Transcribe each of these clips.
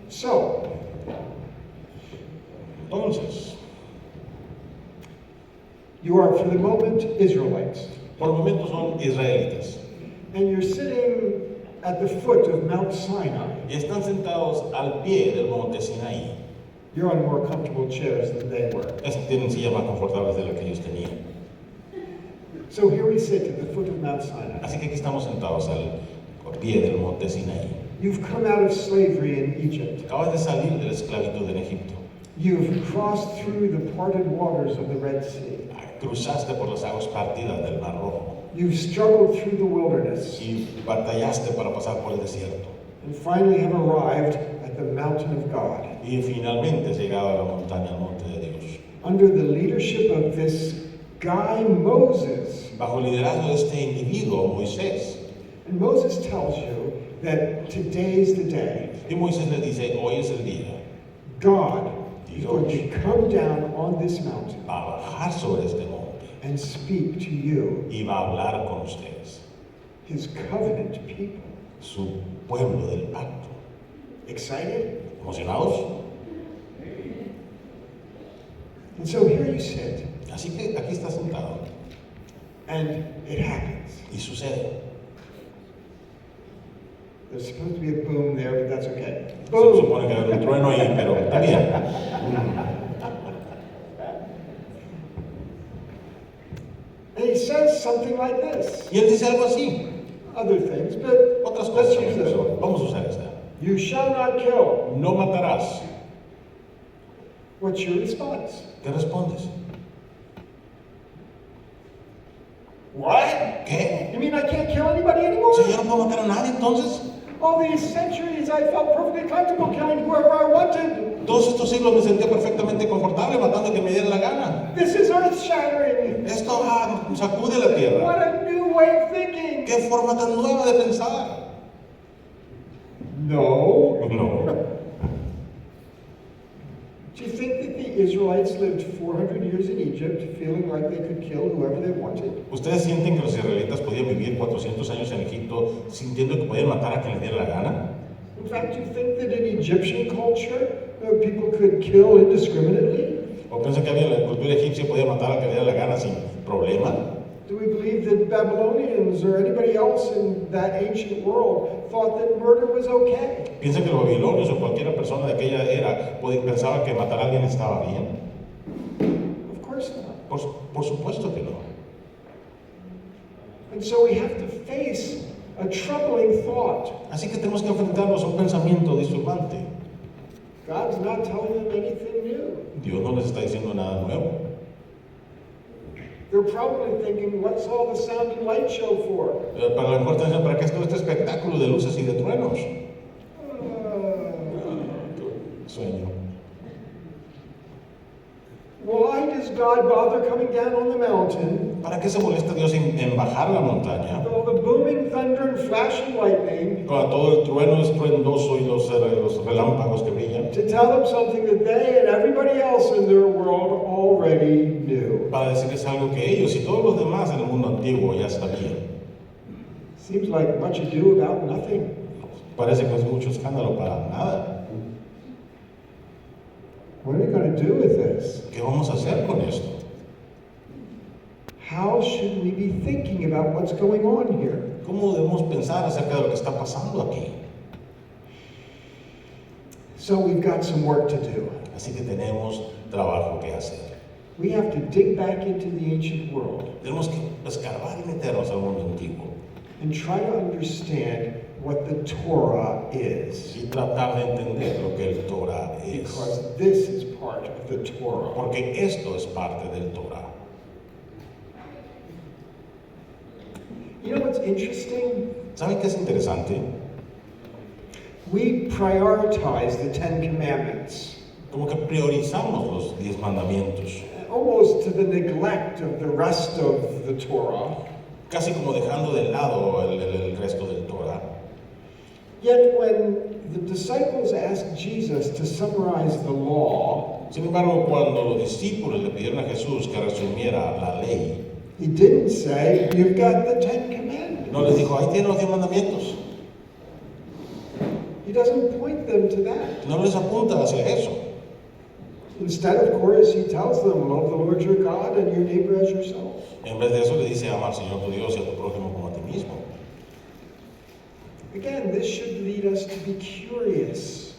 So, Entonces, you are for the moment Israelites, por el momento son israelitas and you're sitting at the foot of Mount Sinai. y están sentados al pie del monte Sinaí. You're on more comfortable chairs than they were. Tienen sillas más confortables de las que ellos tenían. So here we sit at the foot of Mount Sinai. Así que aquí estamos sentados al pie del monte Sinaí. You've come out of slavery in Egypt. Acabas de salir de la esclavitud en Egipto. You've crossed through the parted waters of the Red Sea. Cruzaste por las aguas partidas del Mar Rojo. You've struggled through the wilderness. Y batallaste para pasar por el desierto. And finally have arrived at the mountain of God. Y finalmente has llegado a la montaña, al monte de Dios. Under the leadership of this guy Moses. Bajo el liderazgo de este individuo, Moisés. And Moses tells you that today's the day. Y Moisés le dice, hoy es el día. God is going to come down on this mountain Va a bajar sobre este monte and speak to you, y va a hablar con ustedes, his covenant people. su pueblo del pacto. Excited? ¿Emocionados? And so here you sit, Así que aquí está sentado and it happens. y sucede. There's supposed to be a boom there, but that's okay. Se Boom! supone que hay un trueno ahí, pero está bien. And he says something like this. Y él dice algo así. Other things, but Otras let's cosas use también, this pero one. vamos a usar esta. You shall not kill. No matarás. What's your response? ¿Qué respondes? What? ¿Qué? You mean I can't kill anybody anymore? O sea, ¿yo no puedo matar a nadie entonces? All these centuries I felt perfectly comfortable killing whoever I wanted. Todos estos siglos me sentía perfectamente confortable matando a quien me diera la gana. This is earth-shattering. Esto sacude la tierra. What a new way of thinking. ¿Qué forma tan nueva de pensar? No. No. Do you think that the Israelites lived 400 years in Egypt feeling like they could kill whoever they wanted? ¿Ustedes sienten que los israelitas podían vivir 400 años en Egipto sintiendo que podían matar a quien les diera la gana? In fact, do you think that in Egyptian culture, people could kill indiscriminately? ¿O piensan que alguien en la cultura egipcia podía matar a quien le diera la gana sin problema? Do we believe that Babylonians or anybody else in that ancient world thought that murder was okay? ¿Piensan que los babilonios o cualquier persona de aquella era pensaba que matar a alguien estaba bien? Of course not. Por supuesto que no. And so we have to face a troubling thought. Así que tenemos que enfrentarnos a un pensamiento disturbante. God's not telling them anything new. Dios no les está diciendo nada nuevo. They're probably thinking, what's all the sound and light show for? Para la mejor atención, ¿para qué es todo este espectáculo de luces y de truenos? Sueño. Why does God bother coming down on the mountain? ¿Para qué se molesta Dios en bajar la montaña? With all the booming thunder and flashing lightning, Con todo el trueno estruendoso y los relámpagos que brillan. to tell them something that they and everybody else in their world already knew. Para decirles algo que ellos y todos los demás en el mundo antiguo ya sabían. Seems like much ado about nothing. Parece que es mucho escándalo para nada. What are we going to do with this? ¿Qué vamos a hacer con esto? How should we be thinking about what's going on here? ¿Cómo debemos pensar acerca de lo que está pasando aquí? So we've got some work to do. Así que tenemos trabajo que hacer. We have to dig back into the ancient world Tenemos que escarbar y meternos al mundo antiguo and try to understand what the Torah is. y tratar de entender lo que el Torah es. Because this is part of the Torah. Porque esto es parte del Torah. You know what's interesting? ¿Saben qué es interesante? We prioritize the Ten Commandments, Como que priorizamos los 10 mandamientos, almost to the neglect of the rest of the Torah. casi como dejando de lado el resto del Torah. Yet when the disciples asked Jesus to summarize the law, Sin embargo, cuando los discípulos le pidieron a Jesús que resumiera la ley, he didn't say, you've got the Ten Commandments. no les dijo, ahí tienen los 10 mandamientos. He He doesn't point them to that. No les apunta hacia eso. Instead, of course, he tells them, love the Lord your God and your neighbor as yourself. En vez de eso le dice, ama al Señor tu Dios y a tu prójimo como a ti mismo. Again, this should lead us to be curious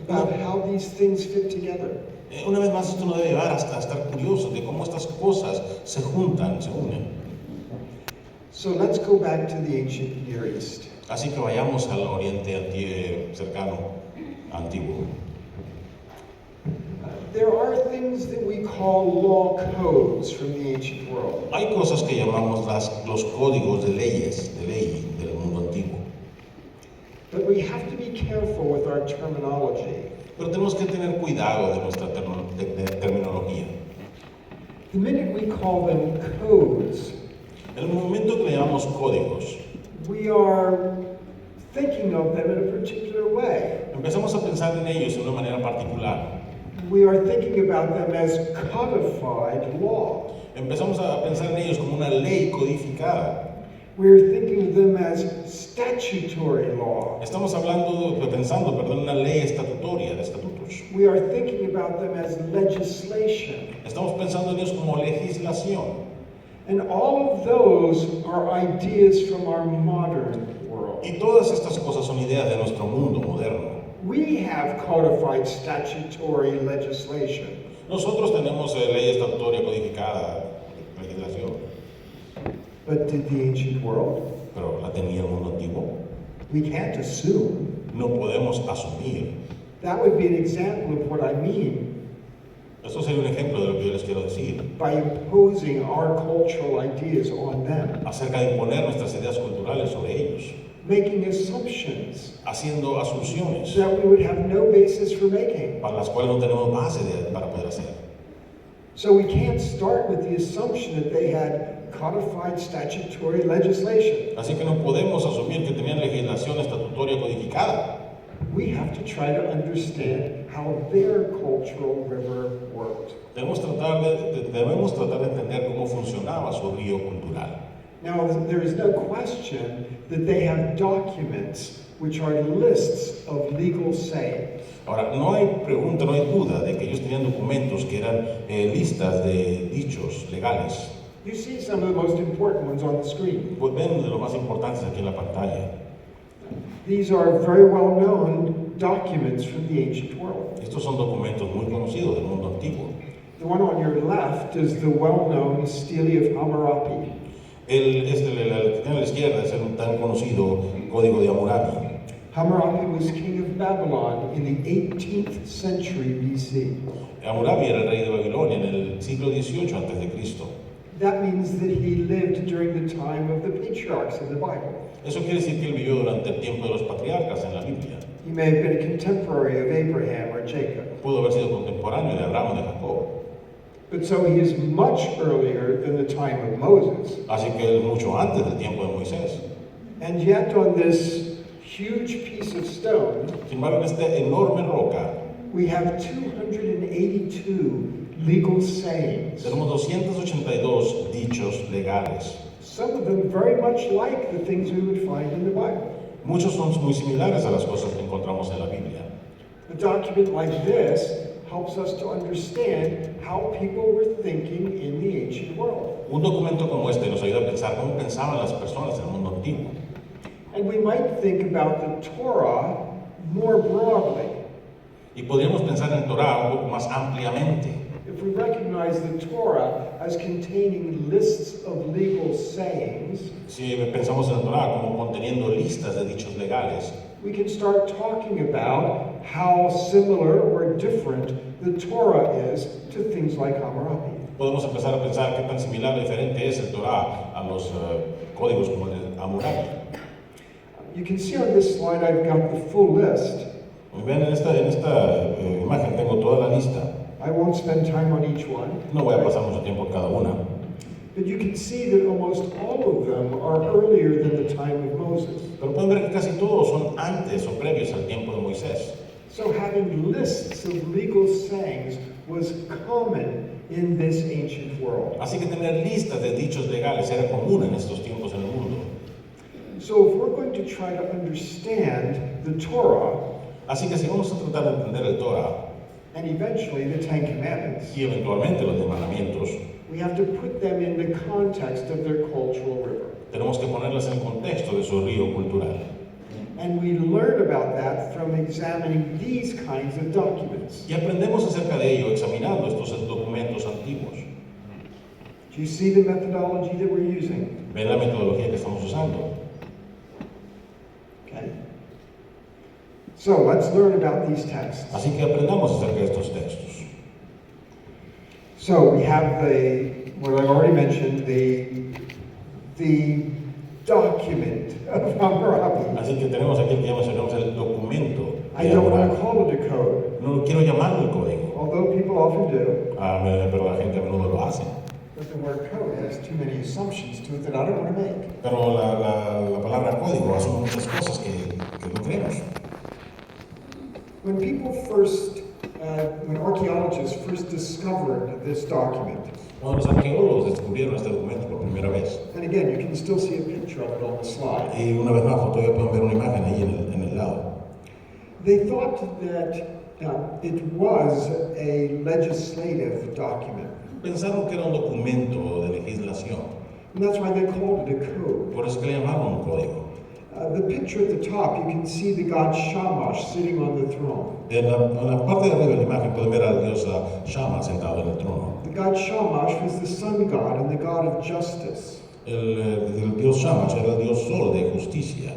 about how these things fit together. Una vez más, esto nos debe llevar hasta estar curiosos de cómo estas cosas se juntan, se unen. So let's go back to the ancient Near East. Así que vayamos al oriente cercano, antiguo. There are things that we call law codes from the ancient world. Hay cosas que llamamos los códigos de leyes, de ley del mundo antiguo. But we have to be careful with our terminology. Pero tenemos que tener cuidado de nuestra terminología. The minute we call them codes, En el momento que le llamamos códigos, we are thinking of them in a particular way. empezamos a pensar en ellos de una manera particular. We are thinking about them as codified law. Empezamos a pensar en ellos como una ley codificada. We're thinking of them as statutory law. Estamos pensando, una ley estatutaria, de estatutos. We are thinking about them as legislation. Estamos pensando en ellos como legislación. And all of those are ideas from our modern world. Y todas estas cosas son ideas de nuestro mundo moderno. We have codified statutory legislation. Nosotros tenemos ley estatutaria codificada, legislación. But did the ancient world? Pero la tenía el mundo antiguo. We can't assume. No podemos asumir. That would be an example of what I mean Esto sería un ejemplo de lo que yo les quiero decir. by imposing our cultural ideas on them. Acerca de imponer nuestras ideas culturales sobre ellos. Making assumptions Haciendo asunciones that we would have no basis for making. para las cuales no tenemos base para poder hacer. So we can't start with the assumption that they had codified statutory legislation. Así que no podemos asumir que tenían legislación estatutaria codificada. We have to try to understand how their cultural river worked. Debemos tratar de entender cómo funcionaba su río cultural. Now, there is no question that they have documents which are lists of legal sayings. Ahora, no hay pregunta, no hay duda de que ellos tenían documentos que eran listas de dichos legales. You see some of the most important ones on the screen. Pues ven de los más importantes aquí en la pantalla. These are very well-known documents from the ancient world. Estos son documentos muy conocidos del mundo antiguo. The one on your left is the well-known Stele of Hammurabi. El que tiene a la izquierda es el tan conocido Código de Hammurabi. Hammurabi was king of Babylon in the 18th century BC. Hammurabi era el rey de Babilonia en el siglo XVIII a.C. That means that he lived during the time of the patriarchs in the Bible. Eso quiere decir que él vivió durante el tiempo de los patriarcas en la Biblia. He may have been a contemporary of Abraham or Jacob. Pudo haber sido contemporáneo de Abraham o de Jacob. But so he is much earlier than the time of Moses. Así que él es mucho antes del tiempo de Moisés. And yet on this huge piece of stone, Sin embargo, en esta enorme roca we have 282 legal sayings. tenemos 282 dichos legales. Some of them very much like the things we would find in the Bible. Muchos son muy similares a las cosas que encontramos en la Biblia. A document like this helps us to understand how people were thinking in the ancient world. Un documento como este nos ayuda a pensar cómo pensaban las personas en el mundo antiguo. And we might think about the Torah more broadly. Y podríamos pensar en Torah un poco más ampliamente. If we recognize the Torah as containing lists of legal sayings, Si pensamos en la Torah como conteniendo listas de dichos legales, we can start talking about how similar or different the Torah is to things like Hammurabi. podemos empezar a pensar qué tan similar o diferente es el Torah a los códigos como el de Hammurabi. You can see on this slide I've got the full list. Ven, en esta imagen tengo toda la lista. I won't spend time on each one. No voy a pasar mucho tiempo en cada una. But you can see that almost all of them are earlier than the time of Moses. Pero pueden ver que casi todos son antes o previos al tiempo de Moisés. So having lists of legal sayings was common in this ancient world. Así que tener listas de dichos legales era común en estos tiempos en el mundo. So if we're going to try to understand the Torah Así que si vamos a tratar de entender el Torah and eventually the Ten Commandments, y eventualmente los mandamientos, we have to put them in the context of their cultural river. tenemos que ponerlas en el contexto de su río cultural. And we learn about that from examining these kinds of documents. Y aprendemos acerca de ello examinando estos documentos antiguos. Do you see the methodology that we're using? ¿Ven la metodología que estamos usando? Okay. So let's learn about these texts. Así que aprendamos acerca de estos textos. So we have what I've already mentioned, the document of Hammurabi. Así que tenemos aquí el que ya mencionamos el documento. I don't want to call it a code, No quiero llamarlo el código, although people often do. pero la gente a menudo lo hace. But the word code has too many assumptions to it that I don't want to make. Pero la palabra código asume muchas cosas que no creemos. When archaeologists first discovered this document, Cuando los arqueólogos descubrieron este documento por primera vez, and again, you can still see a picture of it on the slide, y una vez más todavía pueden ver una imagen ahí en el lado, they thought that it was a legislative document. pensaron que era un documento de legislación, And that's why they called it a code. por eso que le llamaron un código. The picture at the top, you can see the god Shamash sitting on the throne. En la parte de arriba de la imagen pueden ver al dios Shama sentado en el trono. The god Shamash was the sun god and the god of justice. El dios Shamash era el dios sol de justicia.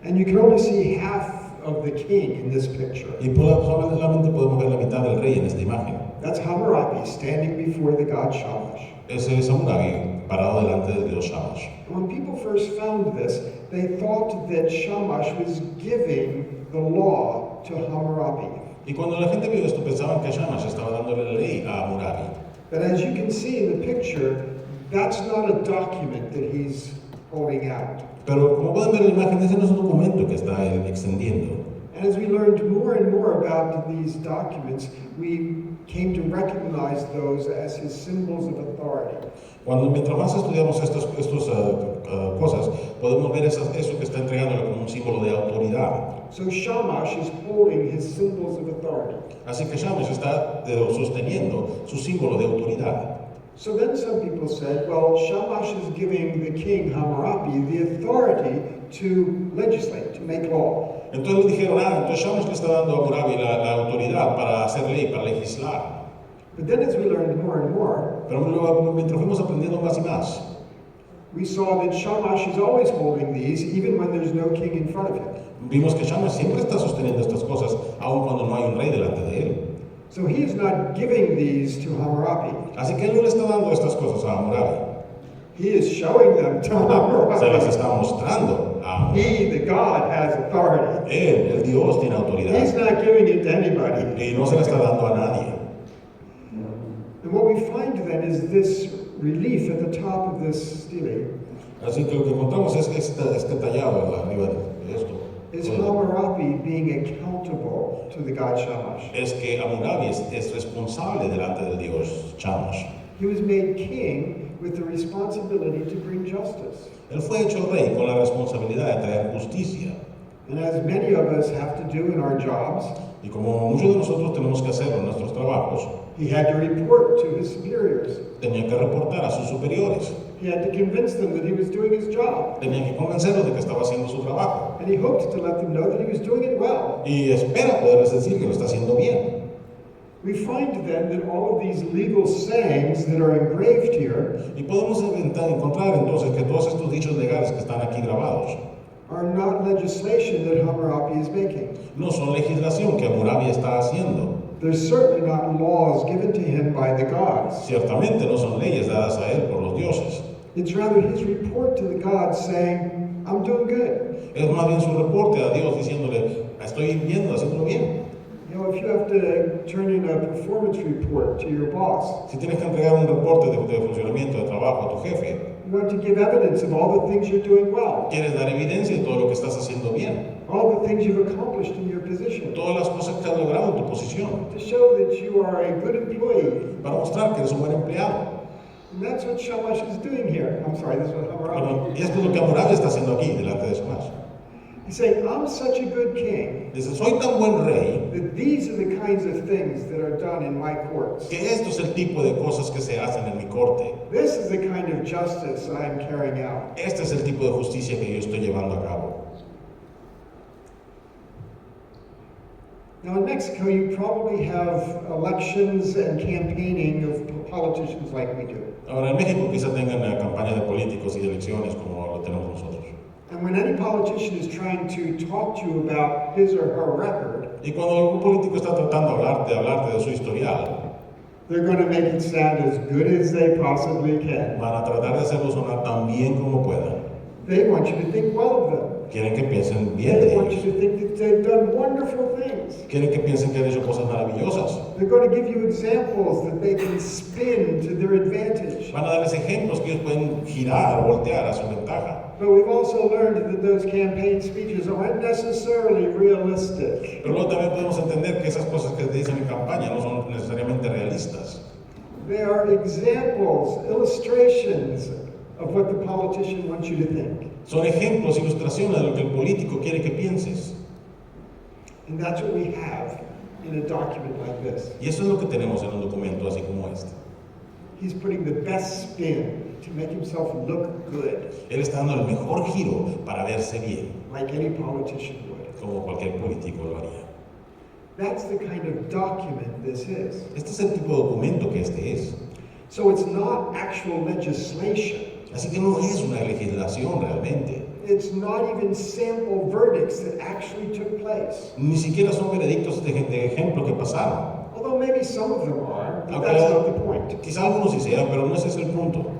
And you can only see half of the king in this picture. Y solamente podemos ver la mitad del rey en esta imagen. That's Hammurabi standing before the god Shamash. Ese es Hammurabi parado delante del dios Shamash. When people first found this, they thought that Shamash was giving the law to Hammurabi. Y cuando la gente vio esto pensaban que Shamash estaba dándole la ley a Hammurabi. But as you can see in the picture, that's not a document that he's holding out. Pero como pueden ver en la imagen, ese no es un documento que está extendiendo. And as we learned more and more about these documents, we came to recognize those as his symbols of authority. Mientras más estudiamos estas cosas, podemos ver eso que está entregándole como un símbolo de autoridad. So Shamash is holding his symbols of authority. Así que Shamash está sosteniendo su símbolo de autoridad. So then some people said, well, Shamash is giving the king Hammurabi the authority to legislate, to make law. Entonces le dijeron, entonces Shamash le está dando a Hammurabi la autoridad para hacer ley, para legislar. But then as we learned more and more, Pero mientras fuimos aprendiendo más y más, we saw that Shamash is always holding these, even when there's no king in front of him. vimos que Shamash siempre está sosteniendo estas cosas, aun cuando no hay un rey delante de él. So he is not giving these to Hammurabi. Así que él no le está dando estas cosas a Hammurabi. He is showing them to Se las Hammurabi. está mostrando a Hammurabi. He, the God, has authority. Él, el Dios, tiene autoridad. He's not giving it to anybody. Y no se la está dando a nadie. And what we find then is this relief at the top of this stele Así que lo que encontramos es este tallado arriba de esto. is Hammurabi being accountable to the god Shamash. Es que Hammurabi es responsable delante del Dios Shamash. He was made king with the responsibility to bring justice. Él fue hecho rey con la responsabilidad de traer justicia. And as many of us have to do in our jobs, Y como muchos de nosotros tenemos que hacerlo en nuestros trabajos, he had to report to his superiors. tenía que reportar a sus superiores. He had to convince them that he was doing his job. Tenía que convencerlos de que estaba haciendo su trabajo. And he hoped to let them know that he was doing it well. Y espera poderles decir que lo está haciendo bien. We find then that all of these legal sayings that are engraved here Y podemos encontrar entonces que todos estos dichos legales que están aquí grabados are not legislation that Hammurabi is making. no son legislación que Hammurabi está haciendo. They're certainly not laws given to him by the gods. Ciertamente no son leyes dadas a él por los dioses. It's rather his report to the gods saying, I'm doing good. Es más bien su reporte a Dios diciéndole, estoy viendo, haciéndolo bien. You know, if you have to turn in a performance report to your boss, Si tienes que entregar un reporte de funcionamiento de trabajo a tu jefe, you want to give evidence of all the things you're doing well, quieres dar evidencia de todo lo que estás haciendo bien, all the things you've accomplished in your position, todas las cosas que has logrado en tu posición, to show that you are a good employee. para mostrar que eres un buen empleado. And that's what Shamash is doing here. I'm sorry, this is what Hammurabi Y esto es lo que Hammurabi está haciendo aquí, delante de Shamash. He's saying, I'm such a good king Dice, soy tan buen rey that these are the kinds of things that are done in my courts. que esto es el tipo de cosas que se hacen en mi corte. This is the kind of justice I'm carrying out. Este es el tipo de justicia que yo estoy llevando a cabo. Now in Mexico, you probably have elections and campaigning of politicians like we do. Ahora, en México quizá tengan una campaña de políticos y de elecciones como lo tenemos nosotros. And when any politician is trying to talk to you about his or her record, Y cuando algún político está tratando de hablarte de su historial, they're going to make it sound as good as they possibly can. van a tratar de hacerlo sonar tan bien como puedan. They want you to think well of them. Quieren que piensen bien de They want ellos. you to think that they've done wonderful things. Quieren que piensen que han hecho cosas maravillosas. They're going to give you examples that they can spin to their advantage. Van a darles ejemplos que ellos pueden girar o voltear a su ventaja. But we've also learned that those campaign speeches aren't necessarily realistic. Pero luego también podemos entender que esas cosas que te dicen en campaña no son necesariamente realistas. They are examples, illustrations of what the politician wants you to think. Son ejemplos, ilustraciones de lo que el político quiere que pienses. And that's what we have in a document like this. Y eso es lo que tenemos en un documento así como este. He's putting the best spin to make himself look good, Él está dando el mejor giro para verse bien, like any politician would. como cualquier político lo haría. That's the kind of document this is. Este es el tipo de documento que este es. So it's not actual legislation. Así que no es una legislación realmente. It's not even sample verdicts that actually took place. Ni siquiera son veredictos de ejemplo que pasaron. Although maybe some of them are, but that's not the point. Quizá algunos sí sean, pero no ese es el punto.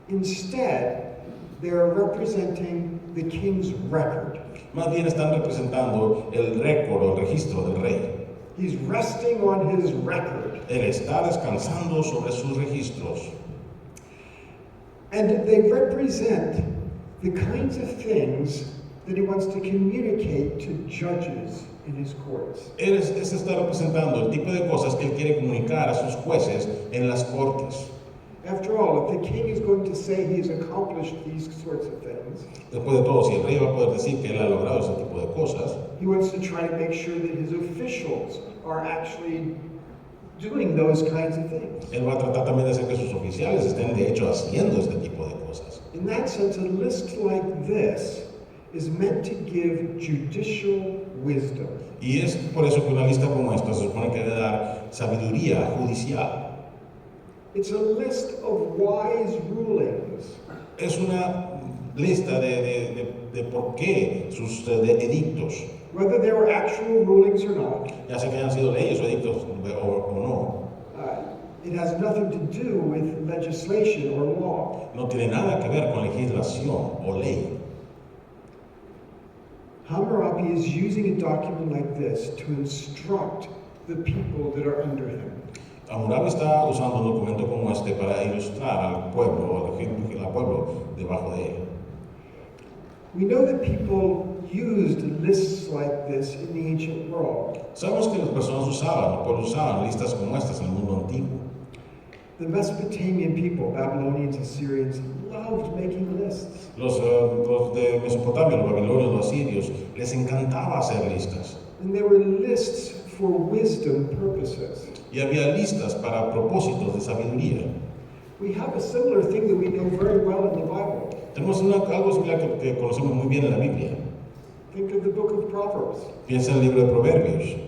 Instead, they're representing the king's record. Más bien están representando el récord o el registro del rey. He's resting on his record. Él está descansando sobre sus registros. And they represent the kinds of things that he wants to communicate to judges in his courts. Él está representando el tipo de cosas que él quiere comunicar a sus jueces en las cortes. After all, if the king is going to say he has accomplished these sorts of things, Después de todo, si el rey va a poder decir que él ha logrado ese tipo de cosas, he wants to try to make sure that his officials are actually doing those kinds of things. él va a tratar también de hacer que sus oficiales estén de hecho haciendo este tipo de cosas. In that sense, a list like this is meant to give judicial wisdom. Y es por eso que una lista como esta se supone que debe dar sabiduría judicial. It's a list of wise rulings. Es una lista de por qué sus de edictos, Whether they were actual rulings or not, ya sea que hayan sido leyes o edictos o no, it has nothing to do with legislation or law. no tiene nada que ver con legislación o ley. Hammurabi is using a document like this to instruct the people that are under him. Hammurabi está usando un documento como este para ilustrar al pueblo o al pueblo debajo de él. We know that people used lists like this in the ancient world. Sabemos que las personas usaban, los pueblos usaban listas como estas en el mundo antiguo. The Mesopotamian people, Babylonians, Assyrians, loved making lists. Los de Mesopotamia, los babilonios, los asirios, les encantaba hacer listas. And there were lists for wisdom purposes. Y había listas para propósitos de sabiduría. We have a similar thing that we know very well in the Bible. Tenemos algo similar que conocemos muy bien en la Biblia. Think of the book of Proverbs. Piensa en el libro de Proverbios.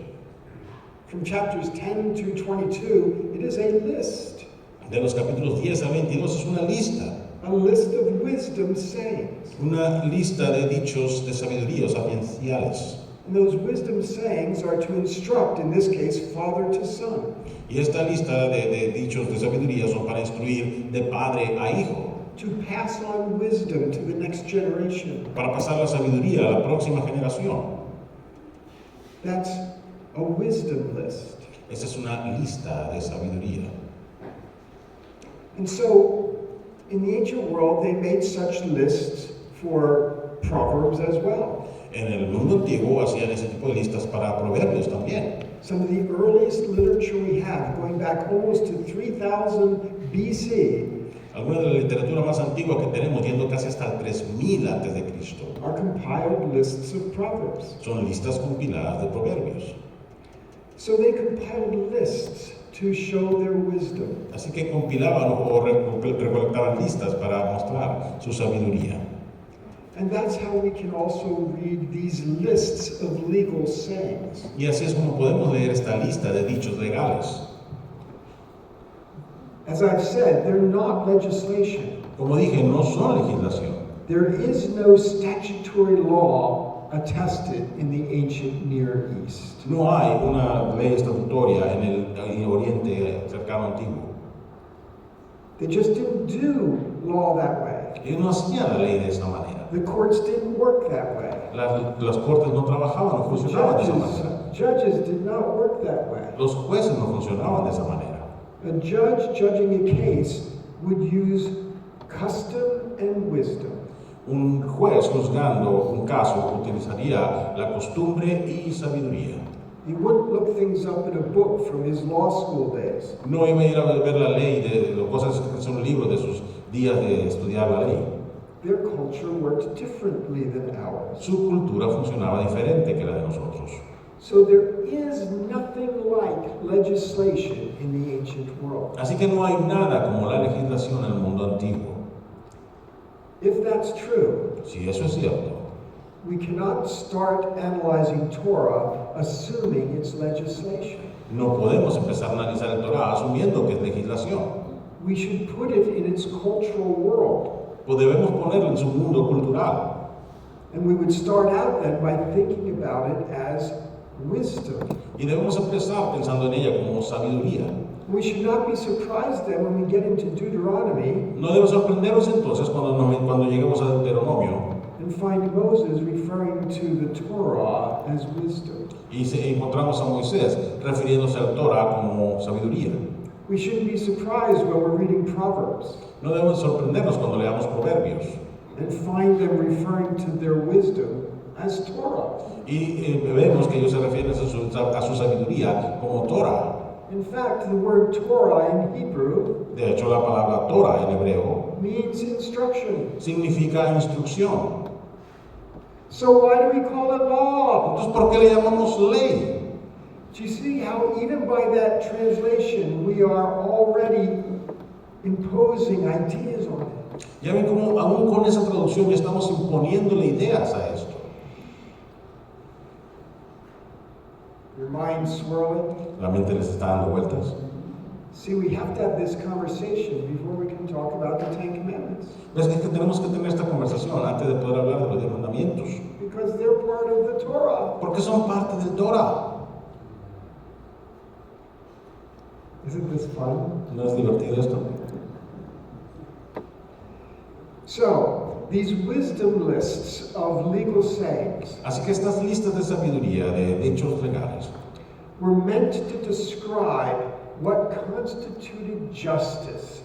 From chapters 10 to 22, it is a list. De los capítulos 10 a 22 es una lista. A list of wisdom sayings. Una lista de dichos de sabiduría o sapienciales. And those wisdom sayings are to instruct, in this case, father to son. Y esta lista de dichos de sabiduría son para instruir de padre a hijo. To pass on wisdom to the next generation. Para pasar la sabiduría a la próxima generación. That's a wisdom list. Esa es una lista de sabiduría. And so, in the ancient world, they made such lists for Proverbs as well. En el mundo antiguo hacían ese tipo de listas para proverbios también. Some of the earliest literature we have, going back almost to 3000 BC, Alguna de la literatura más antigua que tenemos, yendo casi hasta el 3000 antes de Cristo, are compiled lists of proverbs. son listas compiladas de proverbios. So they compiled lists to show their wisdom. Así que compilaban o recolectaban listas para mostrar su sabiduría. And that's how we can also read these lists of legal sayings. Y así es como podemos leer esta lista de dichos legales. As I've said, they're not legislation. Como dije, no son legislación. There is no statutory law attested in the ancient Near East. No hay una ley estatutaria en el Oriente cercano antiguo. They just didn't do law that way. Ellos no hacían la ley de esa manera. The courts didn't work that way. Las cortes no trabajaban, no funcionaban de esa manera. Judges did not work that way. Los jueces no funcionaban de esa manera. A judge judging a case would use custom and wisdom. Un juez juzgando un caso utilizaría la costumbre y sabiduría. He wouldn't look things up in a book from his law school days. No iba a ir a ver la ley de las cosas que son un libro de sus días de estudiar la ley. Their culture worked differently than ours. Su cultura funcionaba diferente que la de nosotros. So there is nothing like legislation in the ancient world. Así que no hay nada como la legislación en el mundo antiguo. If that's true, Si eso es cierto, we cannot start analyzing Torah assuming it's legislation. no podemos empezar a analizar el Torah asumiendo que es legislación. We should put it in its cultural world. Pues debemos ponerlo en su mundo cultural. And we would start out then by thinking about it as wisdom. Y debemos empezar pensando en ella como sabiduría. We should not be surprised then when we get into Deuteronomy No debe sorprendernos entonces cuando lleguemos a Deuteronomio and find Moses referring to the Torah as wisdom. y encontramos a Moisés refiriéndose al Torah como sabiduría. We shouldn't be surprised when we're reading Proverbs No debemos sorprendernos cuando leamos proverbios and find them referring to their wisdom as Torah. y vemos que ellos se refieren a su sabiduría como Torah. In fact, the word Torah in Hebrew De hecho, la palabra Torah en hebreo means instruction. significa instrucción. So why do we call it law? Entonces, ¿por qué le llamamos ley? Do you see how even by that translation we are already imposing ideas on it? Ya ven cómo aún con esa traducción ya estamos imponiéndole ideas a esto. Your mind swirling? La mente les está dando vueltas. See, we have to have this conversation before we can talk about the Ten Commandments. ¿Ves que tenemos que tener esta conversación antes de poder hablar de los 10 mandamientos? Because they're part of the Torah. Porque son parte del Torah. Isn't this fun? ¿No es divertido esto? So, these wisdom lists of legal sayings Así que estas listas de sabiduría, de dichos legales, were meant to describe what constituted justice.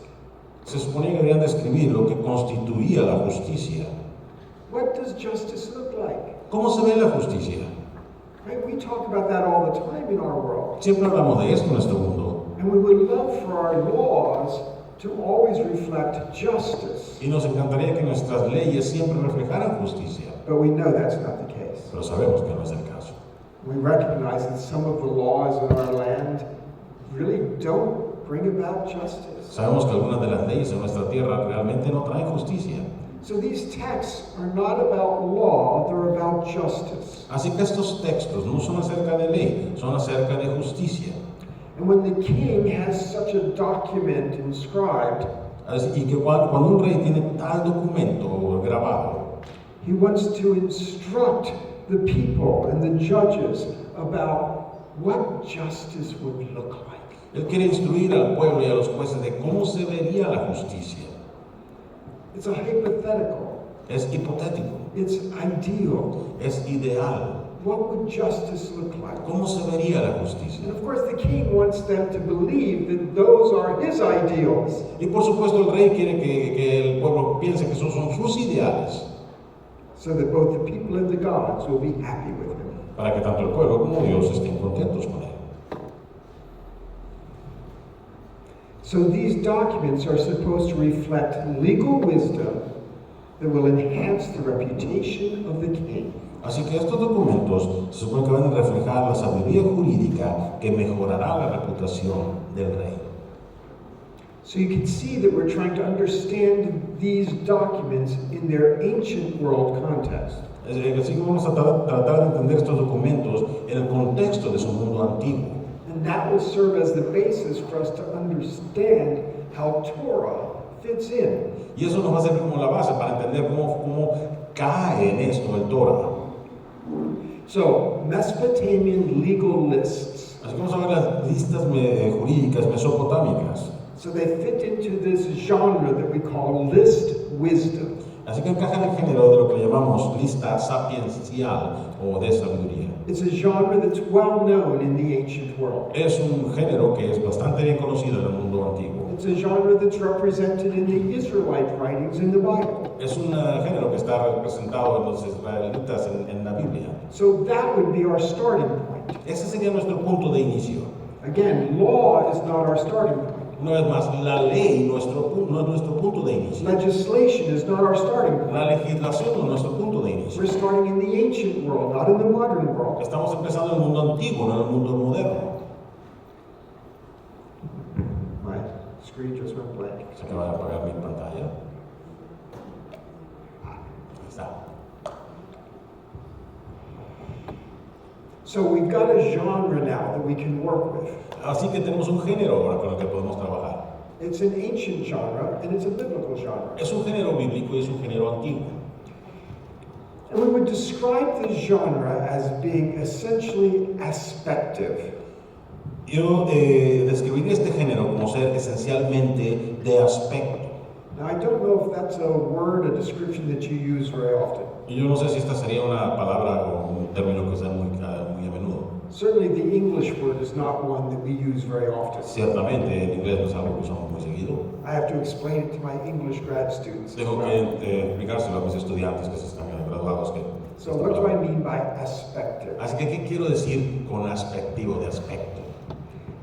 se suponía que deberían describir lo que constituía la justicia. What does justice look like? ¿Cómo se ve la justicia? Right? We talk about that all the time in our world. Siempre hablamos de esto en nuestro mundo. And we would love for our laws to always reflect justice. Y nos encantaría que nuestras leyes siempre reflejaran justicia. But we know that's not the case. Pero sabemos que no es el caso. We recognize that some of the laws in our land really don't bring about justice. Sabemos que algunas de las leyes en nuestra tierra realmente no traen justicia. So these texts are not about law, they're about justice. Así que estos textos no son acerca de ley, son acerca de justicia. And when the king has such a document inscribed, Y que cuando un rey tiene tal documento grabado, he wants to instruct the people and the judges about what justice would look like. él quiere instruir al pueblo y a los jueces de cómo se vería la justicia. It's a hypothetical. Es hipotético, It's ideal. es ideal. What would justice look like? ¿Cómo se vería la And justicia? of course, the king wants them to believe that those are his ideals. Y por supuesto el rey quiere que el pueblo piense que esos son sus ideales. so that both the people and the gods will be happy with him. para que tanto el pueblo como Dios estén contentos con él. So these documents are supposed to reflect legal wisdom that will enhance the reputation of the king. Así que estos documentos se supone que van a reflejar la sabiduría jurídica que mejorará la reputación del rey. So you can see that we're trying to understand these documents in their ancient world context. Así que vamos a tratar de entender estos documentos en el contexto de su mundo antiguo. And that will serve as the basis for us to understand how Torah fits in. Y eso nos va a servir como la base para entender cómo cae en esto el Torah. So, Mesopotamian legal lists. Así que vamos a ver las listas jurídicas mesopotámicas. So they fit into this genre that we call list wisdom. Así que encaja en el género de lo que llamamos lista sapiencial o de sabiduría. It's a genre that's well known in the ancient world. Es un género que es bastante bien conocido en el mundo antiguo. It's a genre that's represented in the Israelite writings in the Bible. Es un género que está representado en los israelitas en la Biblia. So that would be our starting point. Ese sería nuestro punto de inicio. Again, law is not our starting point. Una vez más, la ley no es nuestro punto de inicio. Legislation is not our starting point. La legislación no es nuestro punto de inicio. We're starting in the ancient world, not in the modern world. Estamos empezando en el mundo antiguo, no en el mundo moderno. My screen just went blank. Se acaba de apagar mi pantalla. Ahí está. So we've got a genre now that we can work with. Así que tenemos un género ahora con el que podemos trabajar. It's an ancient genre and it's a biblical genre. Es un género bíblico y es un género antiguo. And we would describe this genre as being essentially aspective. Yo describiría este género como ser esencialmente de aspecto. Now I don't know if that's a word, a description that you use very often. Y yo no sé si esta sería una palabra o un término que sea muy a menudo. Certainly the English word is not one that we use very often. Ciertamente en inglés no es algo que usamos muy seguido. I have to explain it to my English grad students. Tengo que explicárselo a mis estudiantes que se están graduados. So what do I mean by aspective? Así que, ¿qué quiero decir con aspectivo, de aspecto?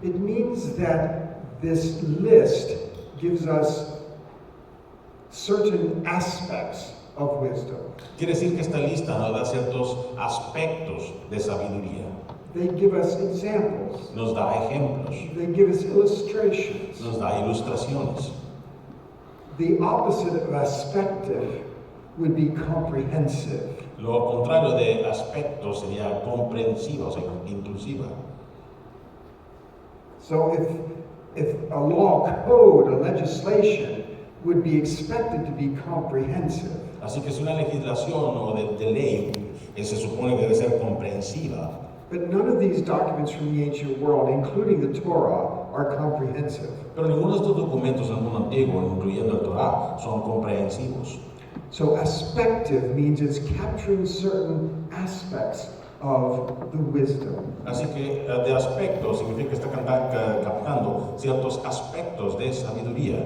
It means that this list gives us certain aspects of wisdom. Quiere decir que esta lista nos da ciertos aspectos de sabiduría. They give us examples. Nos da ejemplos. They give us illustrations. Nos da ilustraciones. The opposite of aspective would be comprehensive. Lo contrario de aspecto sería comprensiva, o sea, inclusiva. So if a law code, a legislation, would be expected to be comprehensive. Así que si una legislación o de ley se supone que debe ser comprensiva. But none of these documents from the ancient world, including the Torah, are comprehensive. Pero ninguno de estos documentos del mundo antiguo, incluyendo el Torah, son comprensivos. So aspective means it's capturing certain aspects of the wisdom. Así que de aspecto significa que está captando ciertos aspectos de sabiduría.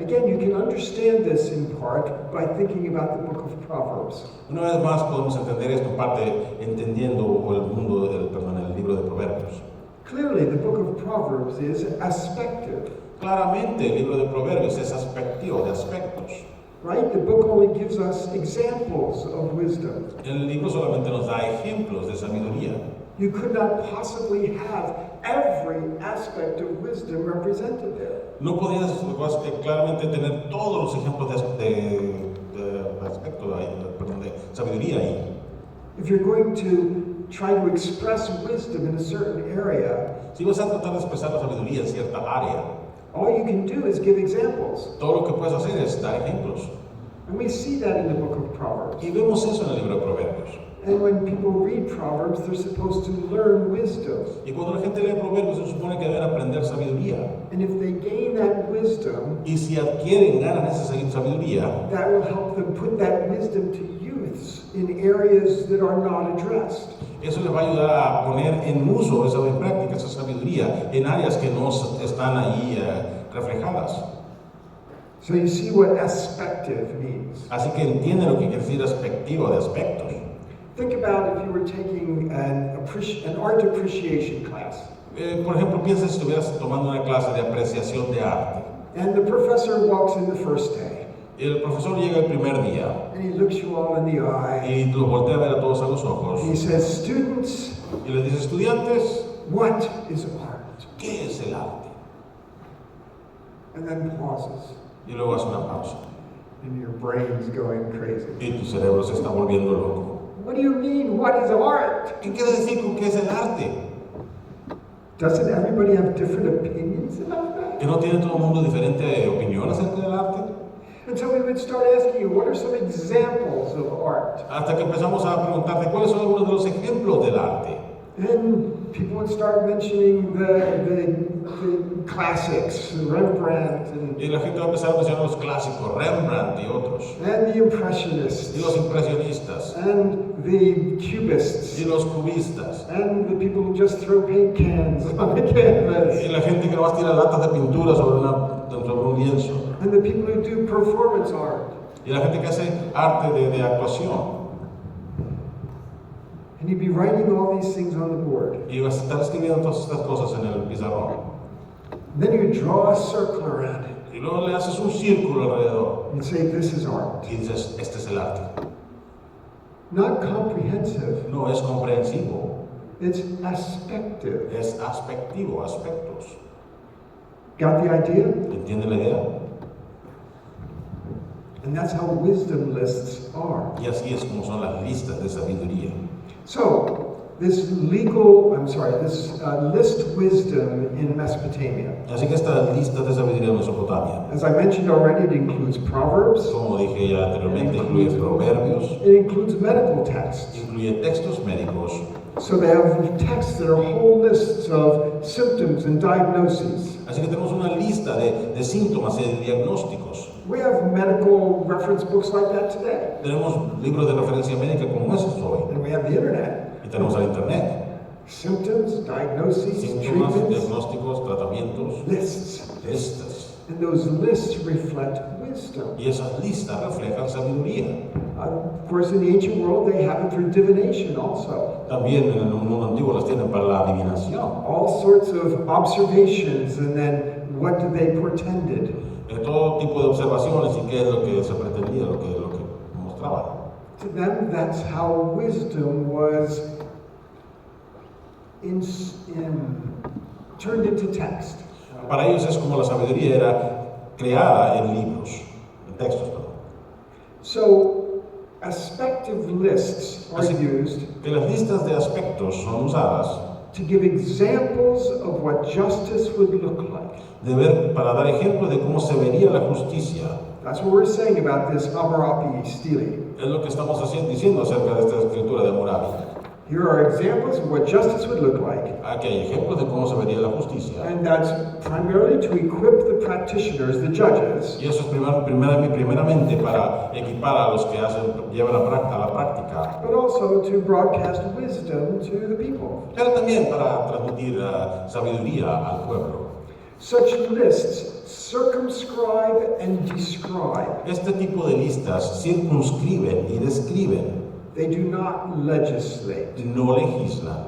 Again, you can understand this in part by thinking about the book of Proverbs. Una vez más podemos entender esto en parte entendiendo el libro de Proverbios. Clearly, the book of Proverbs is aspective. Claramente el libro de Proverbios es aspectivo, de aspectos. Right? The book only gives us examples of wisdom. El libro solamente nos da ejemplos de sabiduría. You could not possibly have every aspect of wisdom represented there. No podías claramente tener todos los ejemplos de sabiduría ahí. If you're going to try to express wisdom in a certain area, Si vas a tratar de expresar la sabiduría en cierta área, all you can do is give examples. todo lo que puedes hacer es dar ejemplos. And we see that in the book of Proverbs. Y vemos eso en el libro de Proverbios. And when people read Proverbs, they're supposed to learn wisdom. Y cuando la gente lee Proverbios se supone que deben aprender sabiduría. And if they gain that wisdom, Y si adquieren, ganan esa sabiduría, that will help them put that wisdom to use in areas that are not addressed. eso les va a ayudar a poner en uso esa práctica, esa sabiduría, en áreas que no están ahí reflejadas. So you see what aspective means. Así que entiende lo que quiere decir aspectivo, de aspectos. Think about if you were taking an art appreciation class. Por ejemplo, piensa si estuvieras tomando una clase de apreciación de arte. And the professor walks in the first day. El profesor llega el primer día And he looks you all in the eye. y los voltea a ver a todos a los ojos. He says, students, Y les dice, estudiantes, what is art? ¿qué es el arte? And then pauses. Y luego hace una pausa. And your brain's going crazy. Y tu cerebro se está volviendo loco. What do you mean, what is art? ¿Qué quiere decir con qué es el arte? Doesn't everybody have different opinions about that? ¿Que no tiene todo el mundo diferente opinión acerca del arte? And so we would start asking you, what are some examples of art? Hasta que empezamos a preguntarte cuáles son algunos de los ejemplos del arte. And people would start mentioning the classics, Rembrandt, Y la gente va a empezar a mencionar los clásicos, Rembrandt y otros. and the Impressionists, Y los impresionistas. and the Cubists, Y los cubistas. and the people who just throw paint cans on the canvas, Y la gente que nomás tira latas de pintura sobre un lienzo. and the people who do performance art. Y la gente que hace arte de actuación. And you'd be writing all these things on the board. Y vas a estar escribiendo todas estas cosas en el pizarrón. Then you draw a circle around it. Y luego le haces un círculo alrededor. and say, this is art. Y dices, este es el arte. Not comprehensive, No es comprensivo, it's aspective. es aspectivo, aspectos. Got the idea? ¿Entiende la idea? And that's how wisdom lists are. Y así es como son las listas de sabiduría. So, this list wisdom in Mesopotamia. Así que esta lista de sabiduría en Mesopotamia, As I mentioned already, it includes Proverbs, como dije ya anteriormente, incluye proverbios, it includes medical texts. incluye textos médicos. So they have texts that are whole lists of symptoms and diagnoses. Así que tenemos una lista de síntomas y de diagnósticos. We have medical reference books like that today. Tenemos libros de referencia médica como esos hoy. And we have the internet. Y tenemos el internet. Symptoms, diagnoses, Síntomas, treatments, diagnósticos, tratamientos, lists. listas. And those lists reflect wisdom. Y esas listas reflejan sabiduría. Of course, in the ancient world, they have it for divination also. También en el mundo antiguo las tienen para la adivinación. All sorts of observations and then what they portended. Todo tipo de observaciones y qué es lo que se pretendía, lo que mostraba. To them, that's how wisdom was turned into text. Para ellos es como la sabiduría era creada en libros, en textos. Perdón. So, aspective lists are Así used que las listas de aspectos son usadas to give examples of what justice would look like. para dar ejemplo de cómo se vería la justicia. That's what we're saying about this Amarapi stele. Es lo que estamos diciendo acerca de esta escritura de Hammurabi. Here are examples of what justice would look like. Aquí hay ejemplos de cómo se vería la justicia. And that's primarily to equip the practitioners, the judges, Y eso es primeramente para equipar a los que llevan a la práctica, but also to broadcast wisdom to the people. pero también para transmitir sabiduría al pueblo. Such lists circumscribe and describe. Este tipo de listas circunscriben y describen, They do not legislate. no legislan.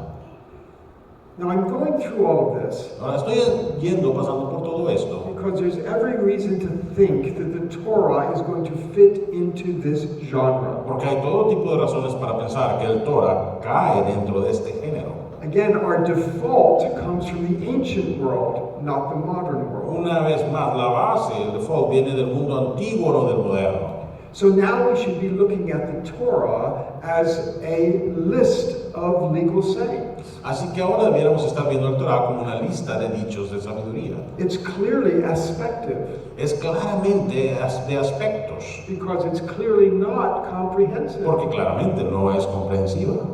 Now, I'm going through all of this Ahora estoy pasando por todo esto, because there's every reason to think that the Torah is going to fit into this genre. porque hay todo tipo de razones para pensar que el Torah cae dentro de este género. Again, our default comes from the ancient world, not the modern world. Una vez más, la base, el default, viene del mundo antiguo, no del moderno. So now we should be looking at the Torah as a list of legal sayings. Así que ahora debiéramos estar viendo el Torah como una lista de dichos de sabiduría. It's clearly aspective Es claramente de aspectos, because it's clearly not comprehensive. porque claramente no es comprensiva.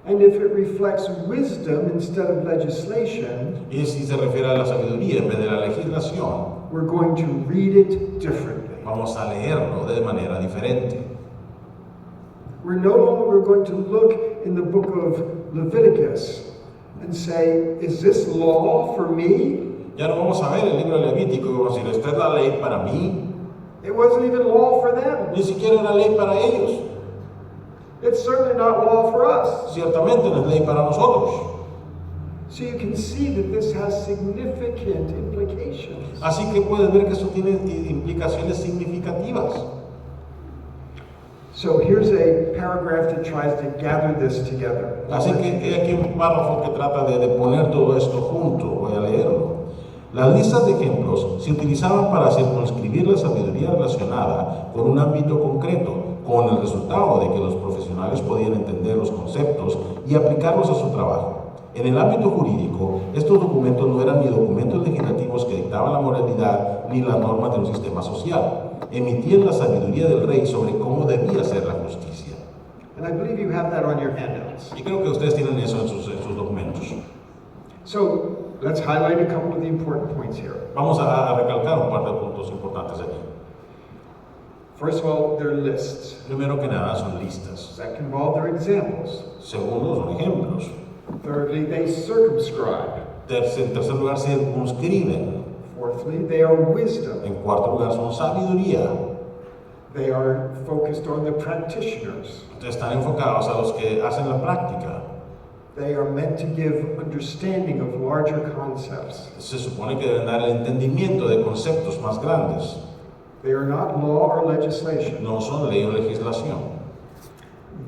And if it reflects wisdom instead of legislation, Y si se refiere a la sabiduría en vez de la legislación, we're going to read it differently. vamos a leerlo de manera diferente. We're no longer going to look in the book of Leviticus and say, is this law for me? Ya no vamos a ver el libro de Levítico y vamos a decir, ¿esta es la ley para mí? It wasn't even law for them. Ni siquiera era ley para ellos. It's certainly not law for us. Ciertamente no es ley para nosotros. So you can see that this has significant implications. Así que puedes ver que esto tiene implicaciones significativas. So here's a paragraph that tries to gather this together. Así que he aquí un párrafo que trata de poner todo esto junto. Voy a leerlo. Las listas de ejemplos se utilizaban para circunscribir la sabiduría relacionada con un ámbito concreto, con el resultado de que los profesionales podían entender los conceptos y aplicarlos a su trabajo. En el ámbito jurídico, estos documentos no eran ni documentos legislativos que dictaban la moralidad ni las normas de un sistema social. Emitían la sabiduría del rey sobre cómo debía ser la justicia. And I believe you have that on your handouts. Y creo que ustedes tienen eso en sus documentos. So let's highlight a couple of the important points here. Vamos a recalcar un par de puntos importantes aquí. First of all, they're lists. Primero que nada son listas. Second of all, they're examples. Segundo son ejemplos. Thirdly, they circumscribe. En tercer lugar, circunscriben. Fourthly, they are wisdom. En cuarto lugar, son sabiduría. They are focused on the practitioners. Están enfocados a los que hacen la práctica. They are meant to give understanding of larger concepts. Se supone que deben dar el entendimiento de conceptos más grandes. They are not law or legislation. No son ley o legislación.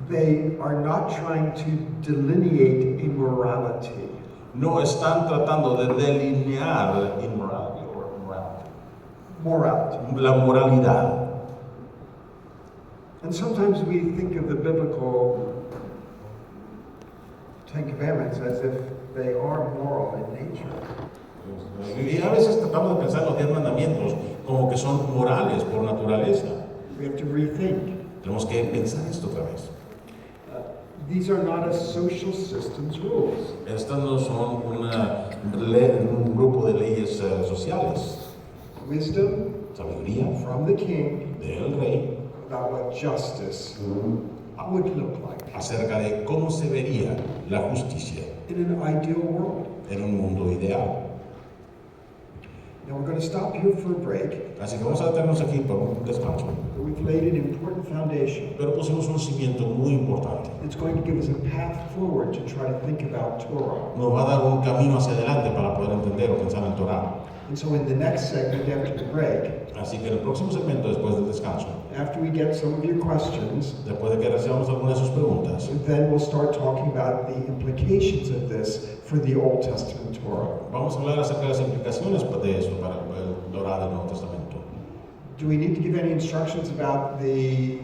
They are not trying to delineate immorality. No están tratando de delinear Morality. la moralidad. And sometimes we think of the biblical Ten Commandments as if they are moral in nature. Y a veces tratamos de pensar en los 10 mandamientos como que son morales por naturaleza. We have to rethink. Tenemos que pensar esto otra vez. These are not a social system's rules. Estas no son un grupo de leyes sociales. Wisdom Sabiduría from the king del rey about what justice would look like acerca de cómo se vería la justicia in an ideal world. en un mundo ideal. Now we're going to stop here for a break, Así que vamos a detenernos aquí por un descanso. but we've laid an important foundation. Pero pusimos un cimiento muy importante. It's going to give us a path forward to try to think about Torah. Nos va a dar un camino hacia adelante para poder entender o pensar en Torah. And so in the next segment after the break, Así que en el próximo segmento, después del descanso, after we get some of your questions, después de que recibamos algunas de sus preguntas, then we'll start talking about the implications of this for the Old Testament Torah. vamos a hablar acerca de las implicaciones de eso para el Torah del Nuevo Testamento. Do we need to give any instructions about the